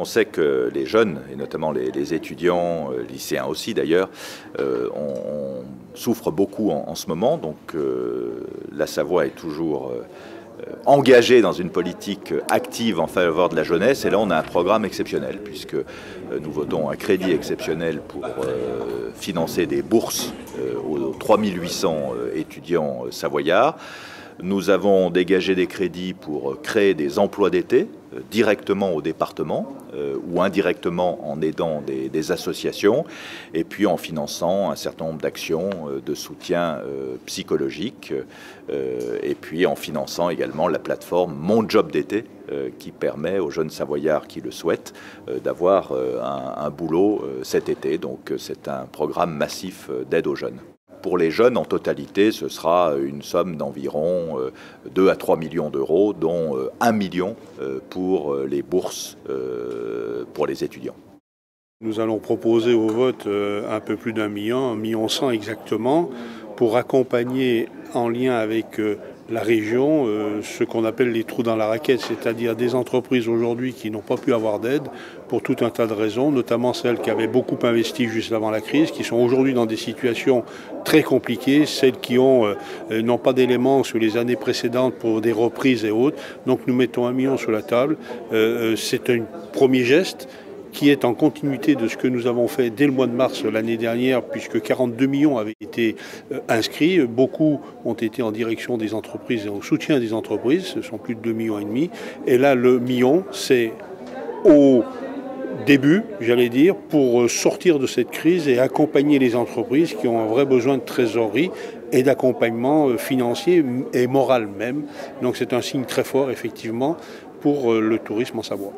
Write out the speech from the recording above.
On sait que les jeunes, et notamment les étudiants, lycéens aussi d'ailleurs, souffrent beaucoup en ce moment. Donc la Savoie est toujours engagée dans une politique active en faveur de la jeunesse. Et là, on a un programme exceptionnel, puisque nous votons un crédit exceptionnel pour financer des bourses aux 3800 étudiants savoyards. Nous avons dégagé des crédits pour créer des emplois d'été directement au département ou indirectement en aidant des associations et puis en finançant un certain nombre d'actions de soutien psychologique et puis en finançant également la plateforme Mon Job d'été qui permet aux jeunes Savoyards qui le souhaitent d'avoir un boulot cet été. Donc c'est un programme massif d'aide aux jeunes. Pour les jeunes, en totalité, ce sera une somme d'environ 2 à 3 millions d'euros, dont 1 million pour les bourses pour les étudiants. Nous allons proposer au vote un peu plus d'1 million, 1,1 million exactement, pour accompagner en lien avec la région ce qu'on appelle les trous dans la raquette, c'est-à-dire des entreprises aujourd'hui qui n'ont pas pu avoir d'aide pour tout un tas de raisons, notamment celles qui avaient beaucoup investi juste avant la crise, qui sont aujourd'hui dans des situations très compliquées, celles qui n'ont pas d'éléments sur les années précédentes pour des reprises et autres. Donc nous mettons 1 million sur la table. C'est un premier geste qui est en continuité de ce que nous avons fait dès le mois de mars l'année dernière, puisque 42 millions avaient été inscrits. Beaucoup ont été en direction des entreprises et au soutien des entreprises, ce sont plus de 2,5 millions. Et là, le million, c'est au début, j'allais dire, pour sortir de cette crise et accompagner les entreprises qui ont un vrai besoin de trésorerie et d'accompagnement financier et moral même. Donc c'est un signe très fort, effectivement, pour le tourisme en Savoie.